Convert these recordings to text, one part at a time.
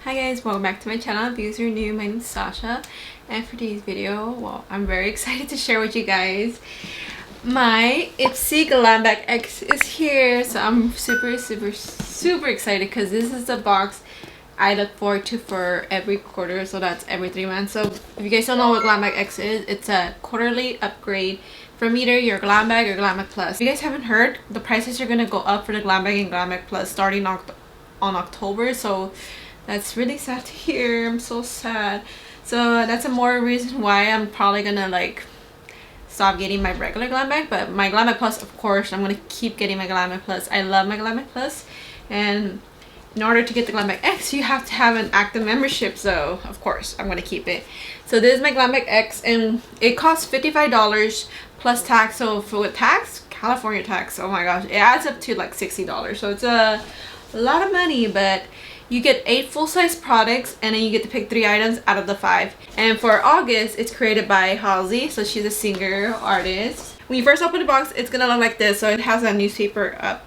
Hi guys, welcome back to my channel. If you're new, my name is Sasha, and for today's video, well, I'm very excited to share with you guys my Ipsy Glam Bag X is here. So I'm super excited because this is the box I look forward to for every quarter, so that's every 3 months. So if you guys don't know what Glam Bag X is, it's a quarterly upgrade from either your Glam Bag or Glam Bag Plus. If you guys haven't heard, the prices are gonna go up for the Glam Bag and Glam Bag Plus starting on October, so that's really sad to hear. I'm so sad. So that's a more reason why I'm probably gonna like stop getting my regular Glam Bag, but my Glam Bag Plus, of course, I'm gonna keep getting my Glam Bag Plus. I love my Glam Bag Plus, and in order to get the Glam Bag X, you have to have an active membership, so of course I'm gonna keep it. So this is my Glam Bag X, and it costs $55 plus tax. So for with tax, California tax, oh my gosh, it adds up to like $60. So it's a lot of money, but you get 8 full-size products, and then you get to pick 3 items out of the 5. And for August, it's created by Halsey, so she's a singer artist. When you first open the box, it's gonna look like this. So it has a newspaper up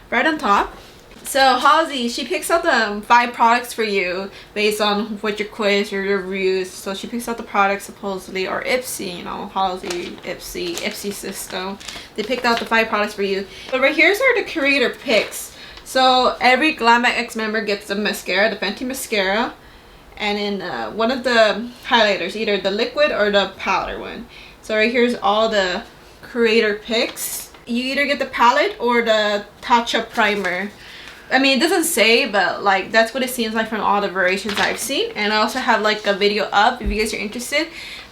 right on top. So Halsey, she picks out the 5 products for you based on what your quiz or your reviews. So she picks out the products supposedly, or Ipsy, you know, Halsey, Ipsy system. They picked out the 5 products for you. But right here's are the creator picks. So every Glam Bag X member gets the mascara, the Fenty mascara, and then one of the highlighters, either the liquid or the powder one. So right here's all the creator picks. You either get the palette or the Tatcha primer. I mean, it doesn't say, but like that's what it seems like from all the variations I've seen. And I also have like a video up if you guys are interested.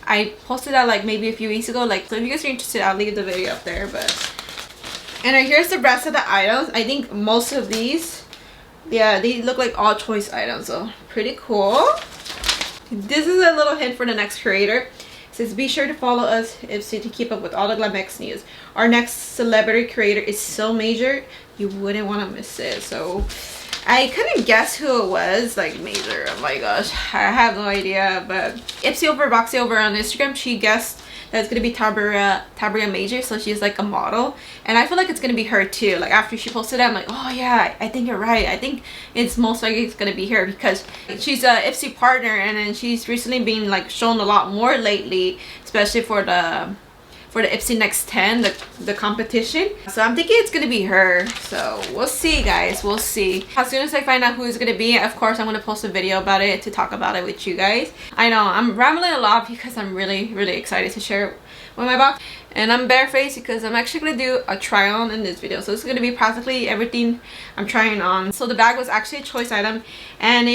I posted that like maybe a few weeks ago. Like, so if you guys are interested, I'll leave the video up there. But and here's the rest of the items. I think most of these, yeah, they look like all choice items, so pretty cool. This is a little hint for the next creator. It says, be sure to follow us Ipsy to keep up with all the Glam X news. Our next celebrity creator is so major, you wouldn't want to miss it. So I couldn't guess who it was, like major. Oh my gosh, I have no idea. But Ipsy over Boxy over on Instagram, she guessed that's gonna be Tabria Major, so she's like a model, and I feel like it's gonna be her too. Like after she posted it, I'm like, oh yeah, I think you're right. I think it's most likely it's gonna be her because she's a Ipsy partner, and then she's recently been like shown a lot more lately, especially for the Ipsy Next 10, the competition. So I'm thinking it's gonna be her. So we'll see, guys. We'll see. As soon as I find out who it's gonna be, of course I'm gonna post a video about it to talk about it with you guys. I know I'm rambling a lot because I'm really excited to share it with my box. And I'm barefaced because I'm actually gonna do a try on in this video. So this is gonna be practically everything I'm trying on. So the bag was actually a choice item, and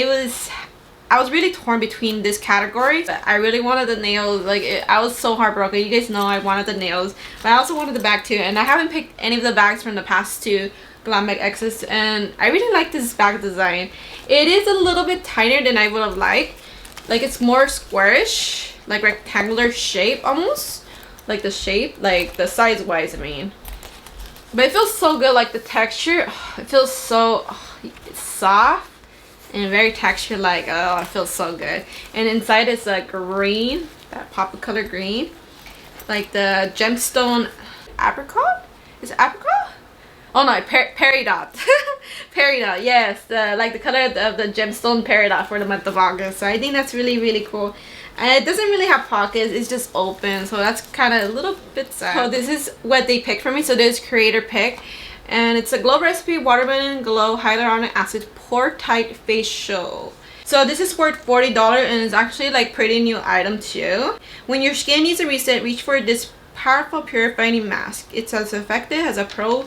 I was really torn between this category, but I really wanted the nails. Like I was so heartbroken. You guys know I wanted the nails, but I also wanted the bag too. And I haven't picked any of the bags from the past 2 Glam Bag X's, and I really like this bag design. It is a little bit tinier than I would have liked. Like it's more squarish, like rectangular shape almost. Like the shape, like the size wise, I mean. But it feels so good, like the texture. It feels so soft and very texture, like, oh, it feels so good. And inside is a green, that pop of color green, like the gemstone apricot. Is it apricot? Oh no, peridot. Peridot, yes, like the color of the gemstone peridot for the month of August. So I think that's really cool. And it doesn't really have pockets, it's just open, so that's kind of a little bit sad. So this is what they picked for me. So this creator pick, and it's a Glow Recipe Watermelon Glow Hyaluronic Acid Pore Tight Facial. So this is worth $40, and it's actually like pretty new item too. When your skin needs a reset, reach for this powerful purifying mask. It's as effective as a pro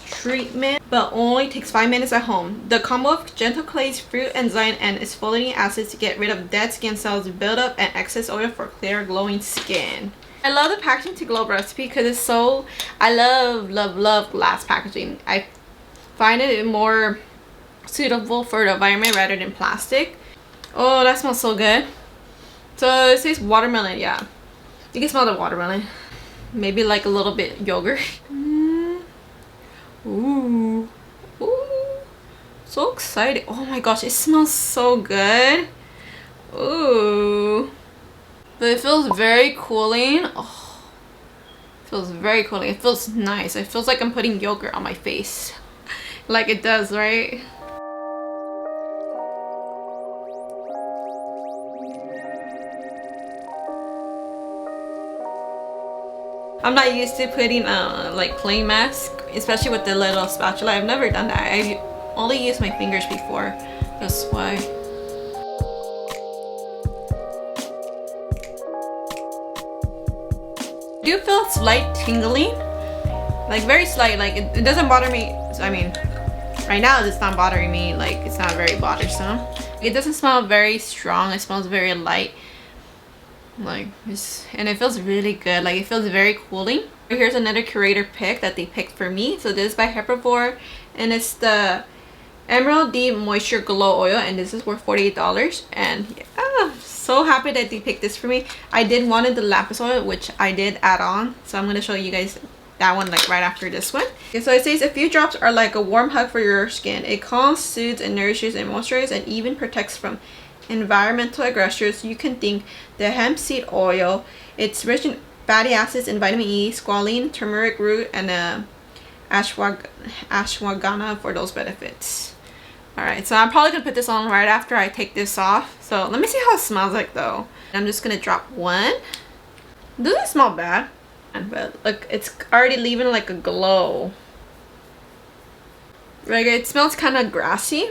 treatment, but only takes 5 minutes at home. The combo of gentle clays, fruit enzyme, and exfoliating acids to get rid of dead skin cells, build up, and excess oil for clear glowing skin. I love the packaging to Glow Recipe because it's so, I love glass packaging. I find it more suitable for the environment rather than plastic. Oh, that smells so good. So it says watermelon, yeah. You can smell the watermelon. Maybe like a little bit yogurt. Ooh. So excited. Oh my gosh, it smells so good. Ooh. But it feels very cooling. Oh, it feels very cooling. It feels nice. It feels like I'm putting yogurt on my face. Like it does, right? I'm not used to putting like clay mask, especially with the little spatula. I've never done that. I only used my fingers before. That's why. I do feel slight tingling, like very slight. Like it doesn't bother me. I mean, right now it's not bothering me. Like it's not very bothersome. It doesn't smell very strong. It smells very light. Like and it feels really good. Like it feels very cooling. Here's another curator pick that they picked for me. So this is by Herbivore, and it's the Emerald Deep Moisture Glow Oil, and this is worth $48. And yeah, so happy that they picked this for me. I did wanted the lapis oil, which I did add on, so I'm going to show you guys that one like right after this one. Okay, so it says a few drops are like a warm hug for your skin. It calms, soothes, and nourishes and moisturizes, and even protects from environmental aggressors. You can thank the hemp seed oil. It's rich in fatty acids and vitamin E, squalene, turmeric root, and ashwagandha for those benefits. Alright, so I'm probably gonna put this on right after I take this off. So let me see how it smells like though. I'm just gonna drop one. It doesn't smell bad, but look, it's already leaving like a glow. Like it smells kind of grassy,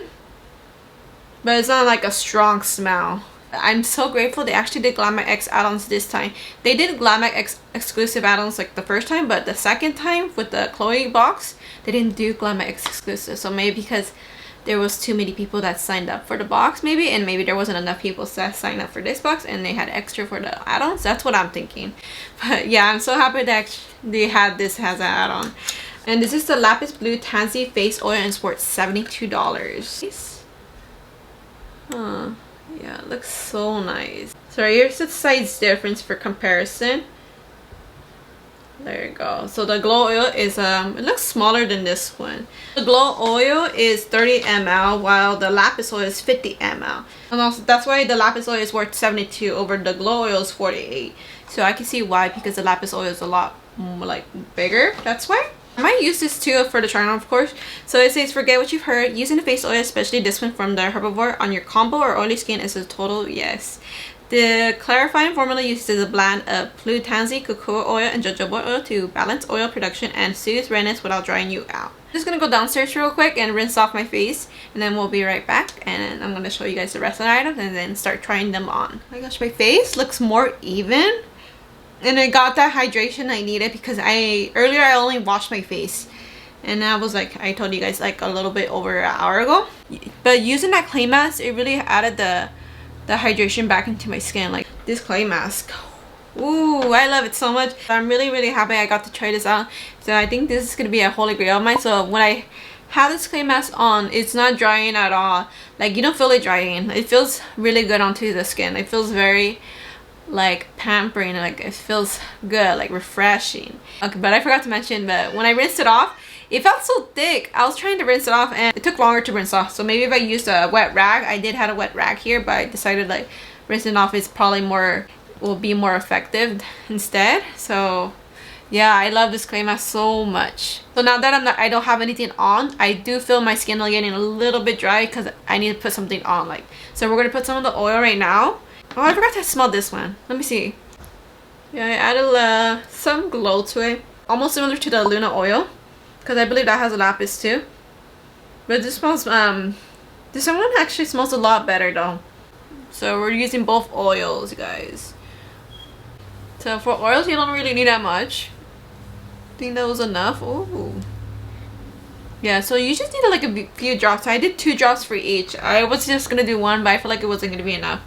but it's not like a strong smell. I'm so grateful they actually did Glam Bag X add-ons this time. They did Glam Bag X exclusive add-ons like the first time, but the second time with the Chloe box, they didn't do Glam Bag X exclusive. So maybe because there was too many people that signed up for the box maybe, and maybe there wasn't enough people that signed up for this box and they had extra for the add-ons. That's what I'm thinking. But yeah, I'm so happy that they had this as an add-on. And this is the Lapis Blue Tansy Face Oil, and it's worth $72. Yeah, it looks so nice. So here's the size difference for comparison. There you go. So the glow oil is it looks smaller than this one. The glow oil is 30 ml while the lapis oil is 50 ml. And also that's why the lapis oil is worth 72 over the glow oil is 48. So I can see why, because the lapis oil is a lot more, like bigger. That's why. I might use this too for the try-on, of course. So it says, forget what you've heard. Using the face oil, especially this one from the Herbivore, on your combo or oily skin is a total yes. The clarifying formula uses a blend of blue tansy, cocoa oil, and jojoba oil to balance oil production and soothe redness without drying you out. I'm just gonna go downstairs real quick and rinse off my face, and then we'll be right back. And I'm gonna show you guys the rest of the items and then start trying them on. Oh my gosh, my face looks more even. And I got that hydration I needed because earlier I only washed my face, and I was like, I told you guys like a little bit over an hour ago. But using that clay mask, it really added the hydration back into my skin. Like this clay mask, ooh, I love it so much. I'm really happy I got to try this out. So I think this is gonna be a holy grail of mine. So when I have this clay mask on, it's not drying at all. Like you don't feel it drying. It feels really good onto the skin. It feels very like pampering, like it feels good, like refreshing. Okay, but I forgot to mention that when I rinsed it off, it felt so thick. I was trying to rinse it off and it took longer to rinse off. So maybe if I used a wet rag, I did have a wet rag here, but I decided like rinsing off is probably will be more effective instead. So yeah, I love this clay mask so much. So now that I don't have anything on, I do feel my skin getting a little bit dry because I need to put something on. Like, so we're gonna put some of the oil right now. Oh, I forgot to smell this one. Let me see. Yeah, I added some glow to it. Almost similar to the Luna oil, because I believe that has a lapis too. But this smells, this one actually smells a lot better though. So we're using both oils, guys. So for oils, you don't really need that much. I think that was enough. Ooh. Yeah, so you just need like a few drops. I did 2 drops for each. I was just gonna do one, but I feel like it wasn't gonna be enough.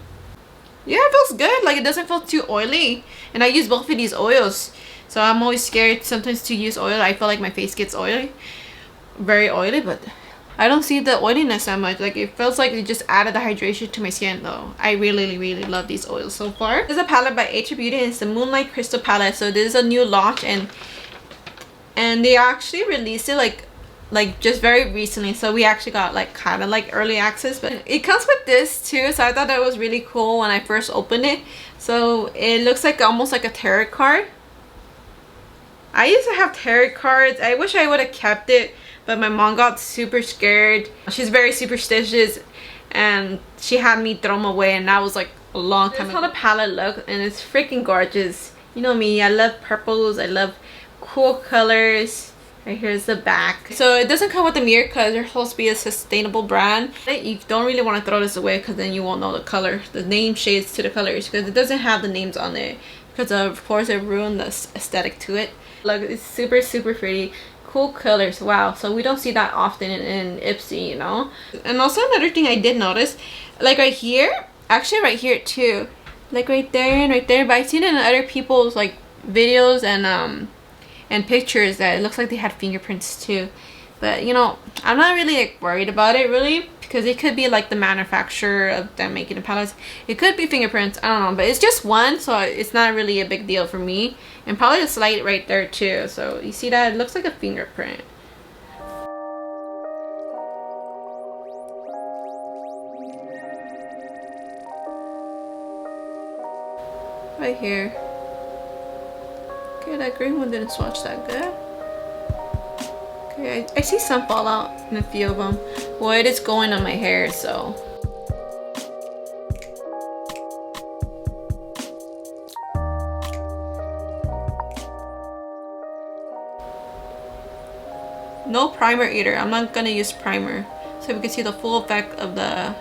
Yeah, it feels good. Like it doesn't feel too oily, and I use both of these oils, so I'm always scared sometimes to use oil. I feel like my face gets oily, very oily, but I don't see the oiliness that much. Like it feels like it just added the hydration to my skin though. I really love these oils so far. This is a palette by H Beauty, and it's the Moonlight Crystal palette. So this is a new launch, and they actually released it like just very recently, so we actually got like kind of like early access. But it comes with this too, so I thought that was really cool when I first opened it. So it looks like almost like a tarot card. I used to have tarot cards. I wish I would have kept it, but my mom got super scared. She's very superstitious, and she had me throw them away, and that was like a long time ago. That's how the palette looks, and it's freaking gorgeous. You know me, I love purples, I love cool colors. Right here's the back. So it doesn't come with a mirror because they're supposed to be a sustainable brand. You don't really want to throw this away because then you won't know the color, the name shades to the colors, because it doesn't have the names on it. Because of course it ruined the aesthetic to it. Look, it's super pretty. Cool colors. Wow, so we don't see that often in Ipsy, you know. And also another thing I did notice, like right here, actually right here too, like right there and right there, but I've seen it in other people's like videos and pictures that it looks like they had fingerprints too. But you know, I'm not really like worried about it really, because it could be like the manufacturer of them making the palettes. It could be fingerprints, I don't know, but it's just one, so it's not really a big deal for me. And probably a slight right there too, so you see that? It looks like a fingerprint. Right here. Okay, that green one didn't swatch that good. Okay, I see some fallout in a few of them. Well, it is going on my hair, so. No primer either. I'm not gonna use primer, so we can see the full effect of the.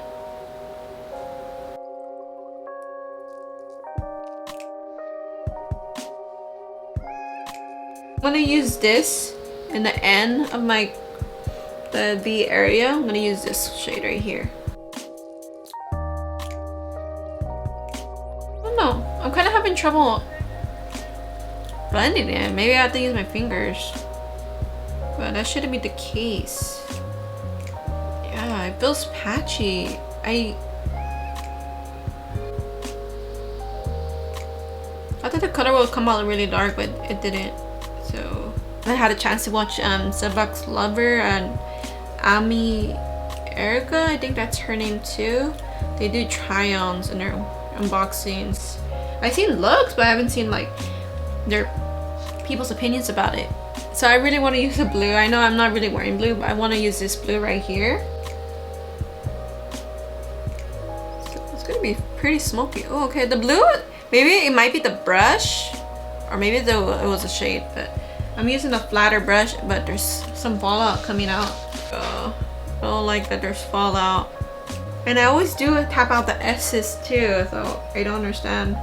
I'm gonna use this in the end of the V area. I'm gonna use this shade right here. I don't know. I'm kind of having trouble blending it. Maybe I have to use my fingers. But that shouldn't be the case. Yeah, it feels patchy. I thought the color would come out really dark, but it didn't. So I had a chance to watch Subbox Lover and Ami Erica, I think that's her name too. They do try-ons in their unboxings. I've seen looks, but I haven't seen like their people's opinions about it. So I really want to use the blue. I know I'm not really wearing blue, but I want to use this blue right here. So it's gonna be pretty smoky. Oh, okay, the blue, maybe it might be the brush, or maybe it was a shade, but I'm using a flatter brush, but there's some fallout coming out. I don't like that there's fallout. And I always do tap out the S's too, so I don't understand.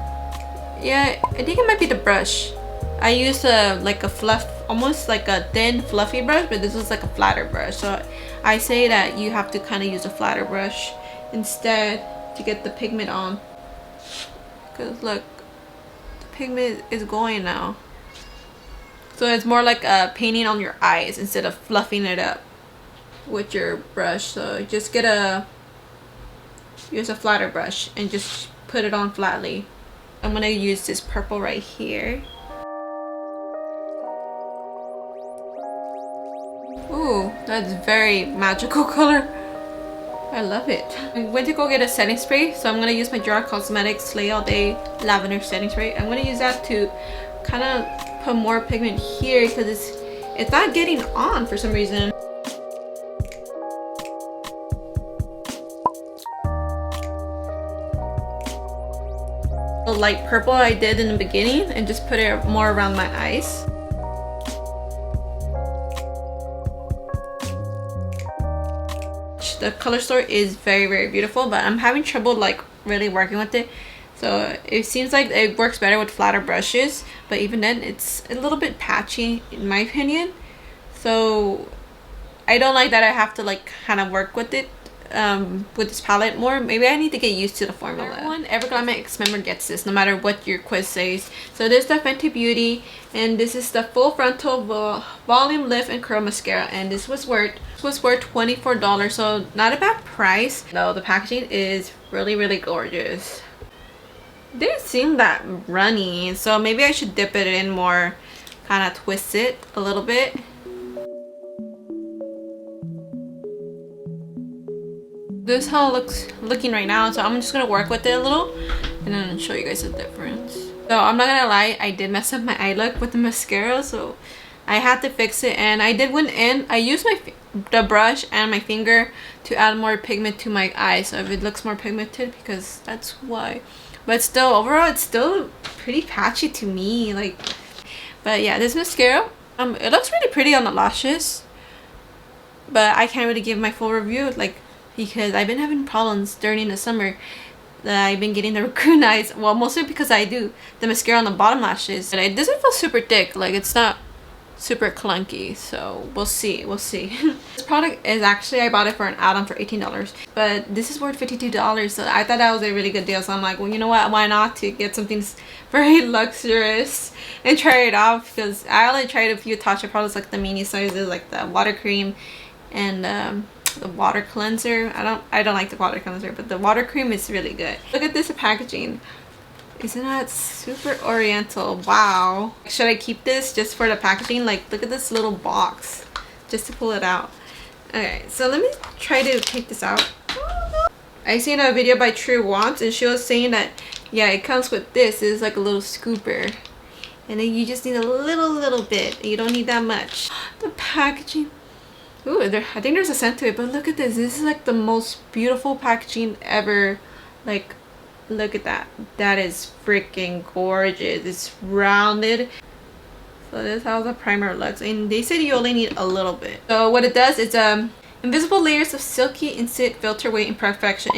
Yeah, I think it might be the brush. I use like a fluff, almost like a thin fluffy brush, but this is like a flatter brush. So I say that you have to kind of use a flatter brush instead to get the pigment on. Because look, the pigment is going now. So it's more like painting on your eyes instead of fluffing it up with your brush. So just use a flatter brush and just put it on flatly. I'm gonna use this purple right here. Ooh, that's very magical color. I love it. I went to go get a setting spray, so I'm gonna use my PUR Cosmetics Slay All Day Lavender setting spray. I'm gonna use that to kind of put more pigment here because it's not getting on for some reason. The light purple I did in the beginning and just put it more around my eyes. The color store is very beautiful, but I'm having trouble like really working with it. So it seems like it works better with flatter brushes, but even then it's a little bit patchy in my opinion. So I don't like that I have to like kind of work with it with this palette more. Maybe I need to get used to the formula. Every Glam Bag X member gets this no matter what your quiz says. So this is the Fenty Beauty, and this is the full frontal volume lift and curl mascara, and this was worth $24, so not a bad price. No, the packaging is really gorgeous. Didn't seem that runny, so maybe I should dip it in more, kind of twist it a little bit. This is how it looking right now, so I'm just gonna work with it a little and then show you guys the difference. So I'm not gonna lie, I did mess up my eye look with the mascara, so I had to fix it, and I did went in. I used the brush and my finger to add more pigment to my eye, so if it looks more pigmented, because that's why. But still, overall it's still pretty patchy to me, like. But yeah, this mascara, it looks really pretty on the lashes, but I can't really give my full review, like, because I've been having problems during the summer that I've been getting the raccoon eyes. Well, mostly because I do the mascara on the bottom lashes, and it doesn't feel super thick, like it's not super clunky, so we'll see. This product is actually, I bought it for an add-on for $18, but this is worth $52, so I thought that was a really good deal. So I'm like, well, you know what, why not to get something very luxurious and try it out, because I only tried a few Tatcha products, like the mini sizes, like the water cream and the water cleanser. I don't like the water cleanser, but the water cream is really good. Look at this packaging. Isn't that super oriental? Wow. Should I keep this just for the packaging? Like, look at this little box just to pull it out. Okay, so let me try to take this out. I seen a video by Try-Ons, and she was saying that, yeah, it comes with this. It's like a little scooper, and then you just need a little bit. You don't need that much. The packaging. Ooh, I think there's a scent to it, but look at this. This is like the most beautiful packaging ever. Like, look at that. That is freaking gorgeous. It's rounded. So this is how the primer looks, and they said you only need a little bit. So what it does is invisible layers of silky instant filter away imperfection,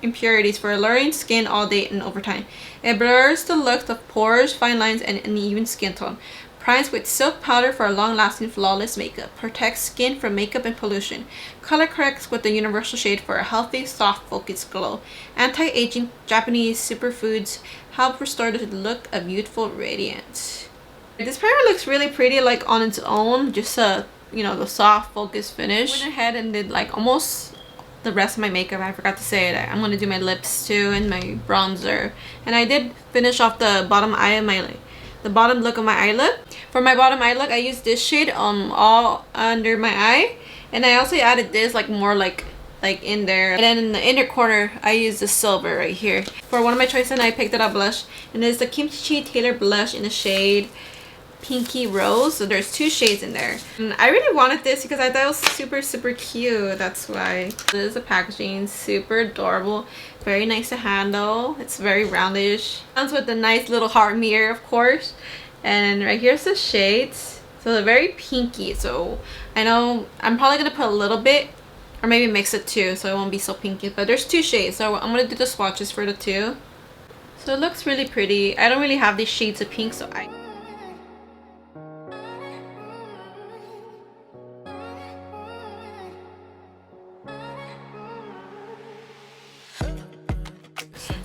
impurities for alluring skin all day and over time. It blurs the look of pores, fine lines, and uneven skin tone. Primes with silk powder for a long-lasting flawless makeup. Protects skin from makeup and pollution. Color corrects with the universal shade for a healthy, soft, focused glow. Anti-aging Japanese superfoods help restore the look of youthful radiance. This primer looks really pretty, like on its own, just you know, the soft, focused finish. I went ahead and did like almost the rest of my makeup. I forgot to say it. I'm gonna do my lips too and my bronzer. And I did finish off the bottom eye of my the bottom look of my eye look. For my bottom eye look, I used this shade all under my eye, and I also added this like more like in there. And then in the inner corner, I used the silver right here. For one of my choices, I picked up blush, and it's the Kimchichic Tailored blush in the shade Pinky Rose. So there's two shades in there, and I really wanted this because I thought it was super cute. That's why. This is the packaging, super adorable, very nice to handle. It's very roundish. Comes with a nice little heart mirror, of course, and right here's the shades. So they're very pinky, so I know I'm probably gonna put a little bit, or maybe mix it too, so it won't be so pinky. But there's two shades, so I'm gonna do the swatches for the two. So it looks really pretty. I don't really have these shades of pink, so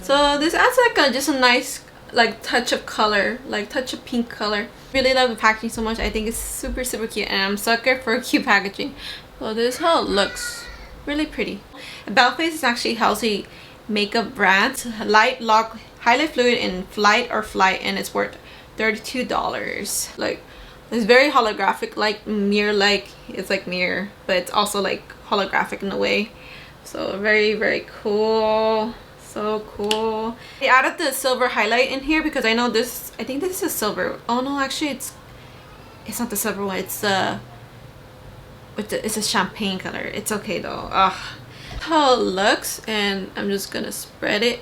so this adds like just a nice like touch of color, like touch of pink color. Really love the packaging so much. I think it's super cute, and I'm a sucker for cute packaging. So this is how it looks. Really pretty. About Face is actually Halsey makeup brand. Light lock highlight fluid in Flight, and it's worth $32. Like, it's very holographic, like mirror, it's like mirror, but it's also like holographic in a way. So very cool. So cool. I added the silver highlight in here because I know this, I think this is silver. Oh no, actually it's not the silver one. It's it's a champagne color. It's okay though. How it looks, and I'm just gonna spread it.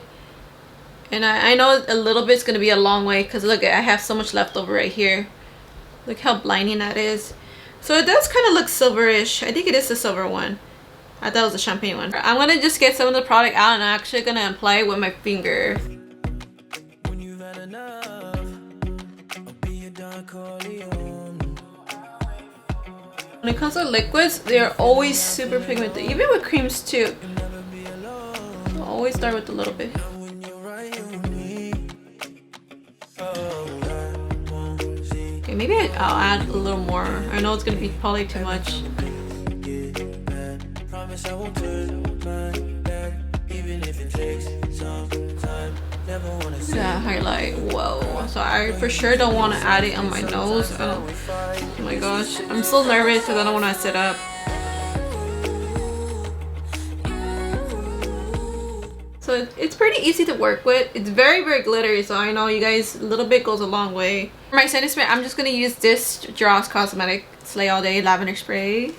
And I know a little bit's gonna be a long way because look, I have so much left over right here. Look how blinding that is. So it does kind of look silverish. I think it is the silver one. I thought it was a champagne one. I'm gonna just get some of the product out, and I'm actually gonna apply it with my finger. When it comes to liquids, they're always super pigmented, even with creams too. So always start with a little bit. Okay, maybe I'll add a little more. I know it's gonna be probably too much. Yeah, highlight. Whoa. So I for sure don't want to add it on my nose. Oh my gosh, I'm so nervous because I don't want to mess it up. So it's pretty easy to work with. It's very glittery, so I know you guys, a little bit goes a long way. For my setting spray, I'm just gonna use this PUR Cosmetics Slay All Day lavender spray.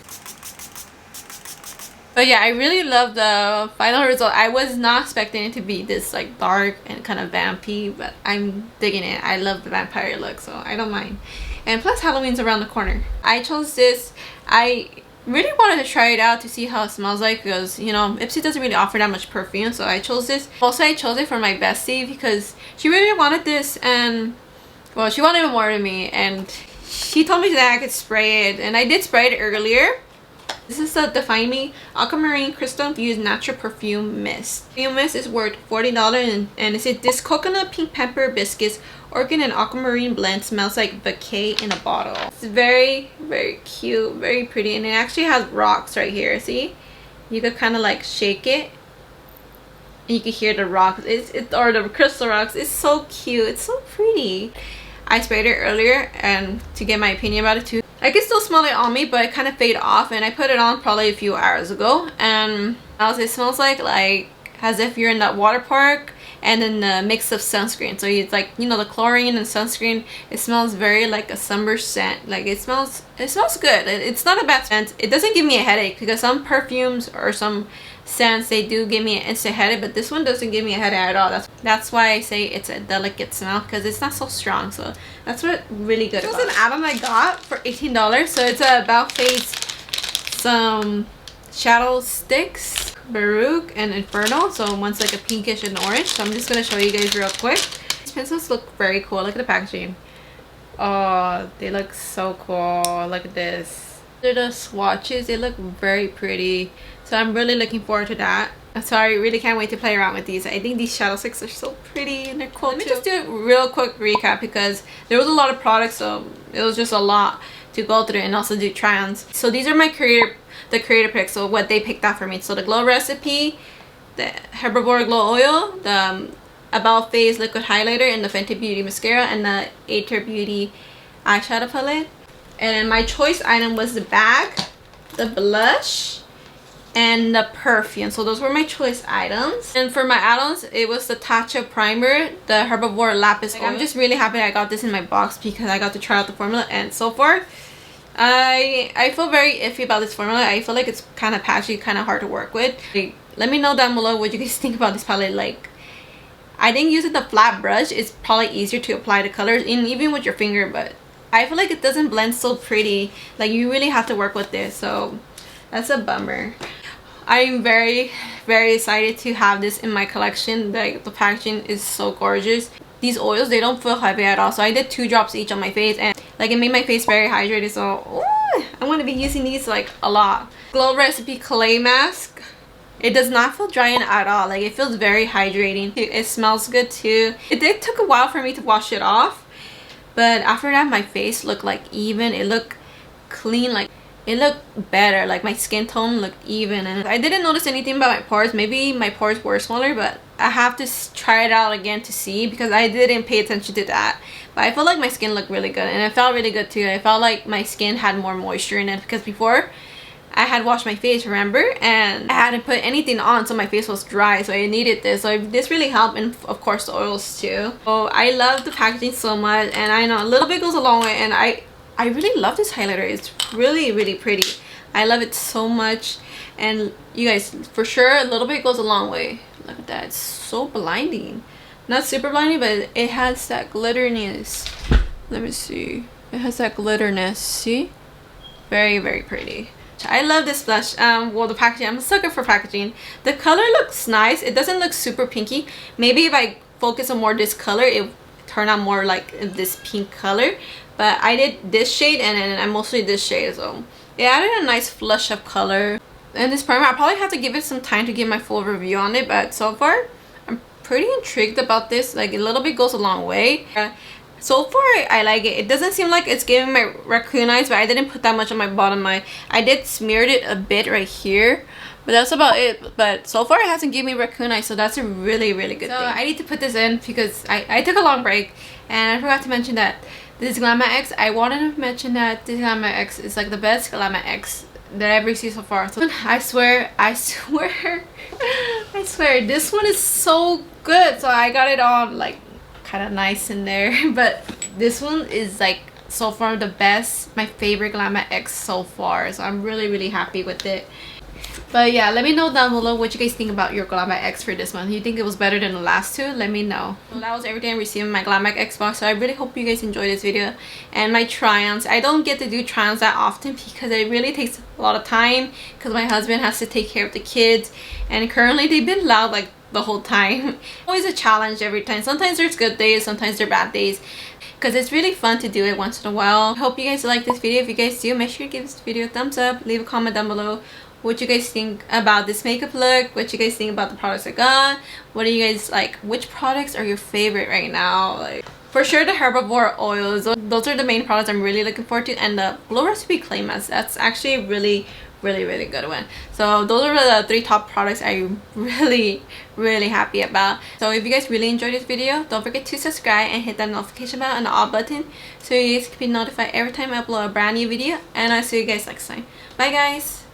But yeah, I really love the final result. I was not expecting it to be this like dark and kind of vampy, but I'm digging it. I love the vampire look, so I don't mind. And plus Halloween's around the corner. I chose this. I really wanted to try it out to see how it smells like, because you know Ipsy doesn't really offer that much perfume, so I chose this. Also, I chose it for my bestie because she really wanted this, and well, she wanted it more than me, and she told me that I could spray it, and I did spray it earlier. This is the Define Me Aquamarine Crystal Infused Natural Perfume Mist. Perfume mist is worth $40, and it says this coconut pink pepper biscuits orchid and aquamarine blend smells like bouquet in a bottle. It's very, very cute, very pretty, and it actually has rocks right here. See, you could kind of like shake it and you can hear the rocks. Or the crystal rocks. It's so cute. It's so pretty. I sprayed it earlier and to get my opinion about it too. I can still smell it on me, but it kind of fade off, and I put it on probably a few hours ago, and it smells like as if you're in that water park, and then the mix of sunscreen. So it's like, you know, the chlorine and sunscreen. It smells very like a summer scent. Like it smells good. It's not a bad scent. It doesn't give me a headache, because some perfumes or some scents, they do give me an instant headache, but this one doesn't give me a headache at all. That's why I say it's a delicate smell, because it's not so strong. So that's what really good. This was an add-on I got for $18. So it's a About Face some shadow sticks, Baroque and Infernal. So one's like a pinkish and orange. So I'm just gonna show you guys real quick. These pencils look very cool. Look at the packaging. Oh, they look so cool. Look at this. They're the swatches. They look very pretty. So I'm really looking forward to that. So I really can't wait to play around with these. I think these shadow sticks are so pretty and they're cool. Let me just do a real quick recap, because there was a lot of products, so it was just a lot to go through, and also do try-ons. So these are my creator picks, so what they picked out for me. So the Glow Recipe, the Herbivore Glow Oil, the About Face Liquid Highlighter, and the Fenty Beauty Mascara, and the Aether Beauty Eyeshadow Palette. And then my choice item was the bag, the blush, and the perfume. So those were my choice items. And for my add-ons, it was the Tatcha primer, the Herbivore Lapis Oil. I'm just really happy I got this in my box, because I got to try out the formula, and so far I feel very iffy about this formula. I feel like it's kind of patchy, kind of hard to work with. Like, let me know down below what you guys think about this palette. Like, I think using the flat brush is probably easier to apply the colors, and even with your finger, but I feel like it doesn't blend so pretty. Like, you really have to work with this, so that's a bummer. I'm very, very excited to have this in my collection. Like, the packaging is so gorgeous. These oils, they don't feel heavy at all. So I did 2 drops each on my face, and like, it made my face very hydrated. So ooh, I'm going to be using these like a lot. Glow Recipe Clay Mask. It does not feel drying at all. Like, it feels very hydrating. It smells good too. It did took a while for me to wash it off, but after that my face looked like even. It looked clean. Like, it looked better. Like, my skin tone looked even, and I didn't notice anything about my pores. Maybe my pores were smaller, but I have to try it out again to see, because I didn't pay attention to that. But I felt like my skin looked really good, and it felt really good too. I felt like my skin had more moisture in it, because before I had washed my face, remember, and I hadn't put anything on, so my face was dry, so I needed this. So this really helped, and of course the oils too. So I love the packaging so much, and I know a little bit goes a long way, and I really love this highlighter. It's really, really pretty. I love it so much, and you guys, for sure, a little bit goes a long way. Look at that. It's so blinding. Not super blinding, but it has that glitteriness. Let me see. It has that glitterness. See? Very, very pretty. I love this blush. Well, the packaging, I'm a sucker for packaging. The color looks nice. It doesn't look super pinky. Maybe if I focus on more this color, it would turn out more like this pink color. But I did this shade, and then I mostly this shade, so it added a nice flush of color. And this primer, I probably have to give it some time to give my full review on it, but so far I'm pretty intrigued about this. Like, a little bit goes a long way. So far I like it. It doesn't seem like it's giving my raccoon eyes, but I didn't put that much on my bottom eye. I did smeared it a bit right here, but that's about it. But so far it hasn't given me raccoon eyes, so that's a really, really good thing. I need to put this in, because I took a long break, and I forgot to mention that this Glam Bag X, I wanted to mention that this Glam Bag X is like the best Glam Bag X that I've ever seen so far. So I swear, this one is so good. So I got it on like kind of nice in there, but this one is like so far the best, my favorite Glam Bag X so far. So I'm really happy with it. But yeah, let me know down below what you guys think about your Glam Bag X for this one. You think it was better than the last two? Let me know. So that was everything I received in my Glam Bag X box. So I really hope you guys enjoyed this video. And my try-ons. I don't get to do try-ons that often because it really takes a lot of time because my husband has to take care of the kids. And currently they've been loud like the whole time. Always a challenge every time. Sometimes there's good days, sometimes there's bad days. Because it's really fun to do it once in a while. I hope you guys like this video. If you guys do, make sure to give this video a thumbs up. Leave a comment down below what you guys think about this makeup look, what you guys think about the products I got, what do you guys like, which products are your favorite right now. Like, for sure the herbivore oils, those are the main products I'm really looking forward to, and the Glow Recipe Clay Mask, that's actually a really good one. So those are the 3 top products I'm really happy about. So if you guys really enjoyed this video, don't forget to subscribe and hit that notification bell and the all button so you guys can be notified every time I upload a brand new video. And I'll see you guys next time. Bye guys.